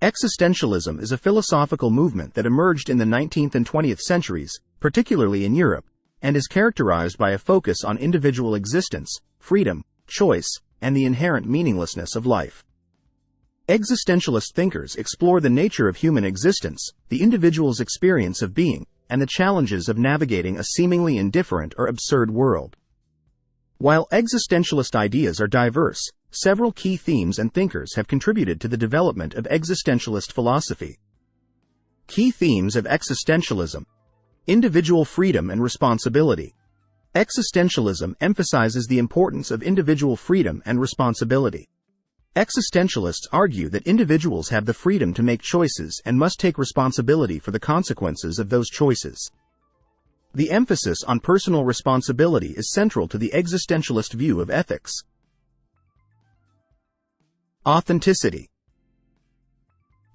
Existentialism is a philosophical movement that emerged in the 19th and 20th centuries, particularly in Europe, and is characterized by a focus on individual existence, freedom, choice, and the inherent meaninglessness of life. Existentialist thinkers explore the nature of human existence, the individual's experience of being, and the challenges of navigating a seemingly indifferent or absurd world. While existentialist ideas are diverse, several key themes and thinkers have contributed to the development of existentialist philosophy. Key themes of existentialism: individual freedom and responsibility. Existentialism emphasizes the importance of individual freedom and responsibility. Existentialists argue that individuals have the freedom to make choices and must take responsibility for the consequences of those choices. The emphasis on personal responsibility is central to the existentialist view of ethics. Authenticity.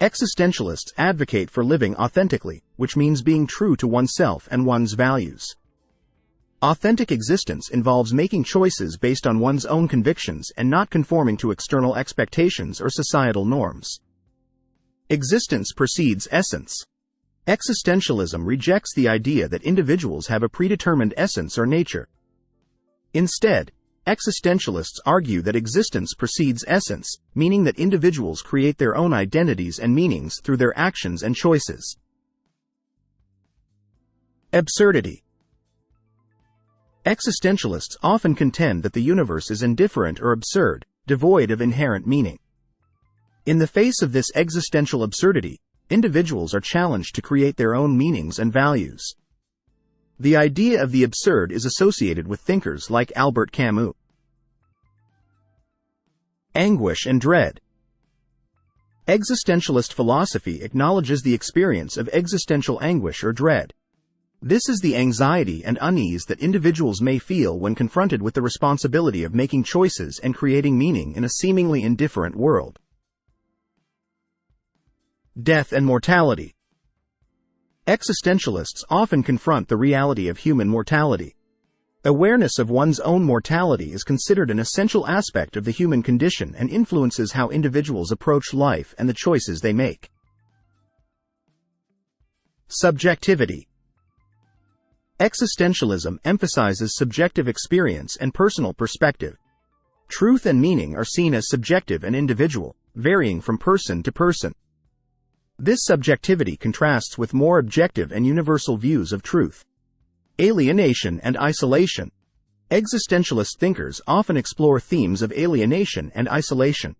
Existentialists advocate for living authentically, which means being true to oneself and one's values. Authentic existence involves making choices based on one's own convictions and not conforming to external expectations or societal norms. Existence precedes essence. Existentialism rejects the idea that individuals have a predetermined essence or nature. Instead, existentialists argue that existence precedes essence, meaning that individuals create their own identities and meanings through their actions and choices. Absurdity. Existentialists often contend that the universe is indifferent or absurd, devoid of inherent meaning. In the face of this existential absurdity, individuals are challenged to create their own meanings and values. The idea of the absurd is associated with thinkers like Albert Camus. Anguish and dread. Existentialist philosophy acknowledges the experience of existential anguish or dread. This is the anxiety and unease that individuals may feel when confronted with the responsibility of making choices and creating meaning in a seemingly indifferent world. Death and mortality. Existentialists often confront the reality of human mortality. Awareness of one's own mortality is considered an essential aspect of the human condition and influences how individuals approach life and the choices they make. Subjectivity. Existentialism emphasizes subjective experience and personal perspective. Truth and meaning are seen as subjective and individual, varying from person to person. This subjectivity contrasts with more objective and universal views of truth. Alienation and isolation. Existentialist thinkers often explore themes of alienation and isolation.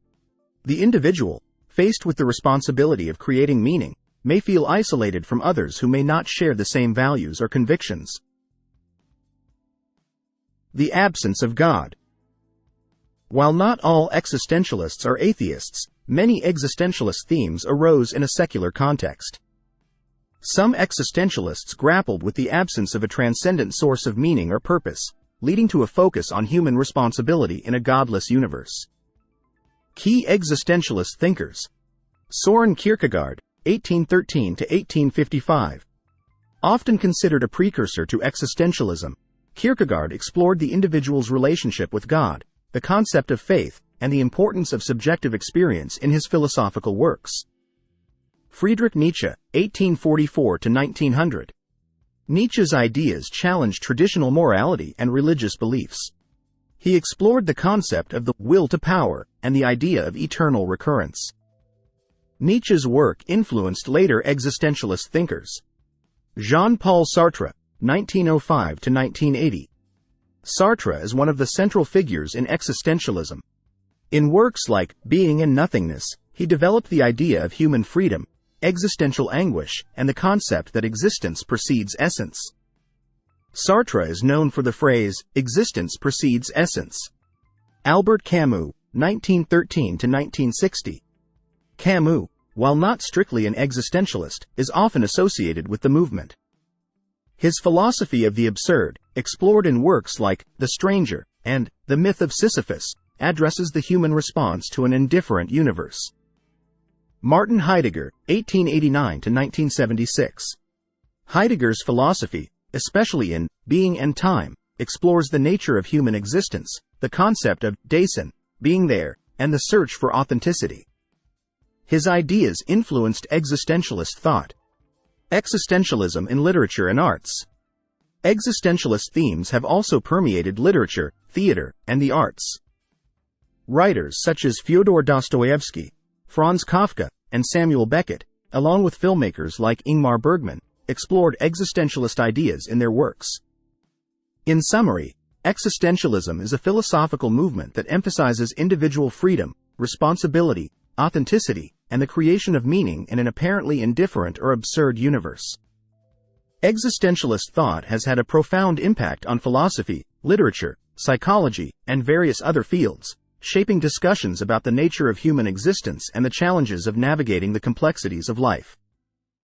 The individual, faced with the responsibility of creating meaning, may feel isolated from others who may not share the same values or convictions. The absence of God. While not all existentialists are atheists, many existentialist themes arose in a secular context. Some existentialists grappled with the absence of a transcendent source of meaning or purpose, leading to a focus on human responsibility in a godless universe. Key existentialist thinkers: Søren Kierkegaard, 1813 to 1855. Often considered a precursor to existentialism, Kierkegaard explored the individual's relationship with God, the concept of faith, and the importance of subjective experience in his philosophical works. Friedrich Nietzsche, 1844 to 1900. Nietzsche's ideas challenged traditional morality and religious beliefs. He explored the concept of the will to power and the idea of eternal recurrence. Nietzsche's work influenced later existentialist thinkers. Jean-Paul Sartre, 1905 to 1980. Sartre is one of the central figures in existentialism. In works like Being and Nothingness, he developed the idea of human freedom, existential anguish, and the concept that existence precedes essence. Sartre is known for the phrase, "existence precedes essence." Albert Camus, 1913 to 1960. Camus, while not strictly an existentialist, is often associated with the movement. His philosophy of the absurd, explored in works like The Stranger and The Myth of Sisyphus, addresses the human response to an indifferent universe. Martin Heidegger, 1889 to 1976. Heidegger's philosophy, especially in Being and Time, explores the nature of human existence, the concept of Dasein, being there, and the search for authenticity. His ideas influenced existentialist thought. Existentialism in literature and arts. Existentialist themes have also permeated literature, theater, and the arts. Writers such as Fyodor Dostoevsky, Franz Kafka, and Samuel Beckett, along with filmmakers like Ingmar Bergman, explored existentialist ideas in their works. In summary, existentialism is a philosophical movement that emphasizes individual freedom, responsibility, authenticity, and the creation of meaning in an apparently indifferent or absurd universe. Existentialist thought has had a profound impact on philosophy, literature, psychology, and various other fields, shaping discussions about the nature of human existence and the challenges of navigating the complexities of life.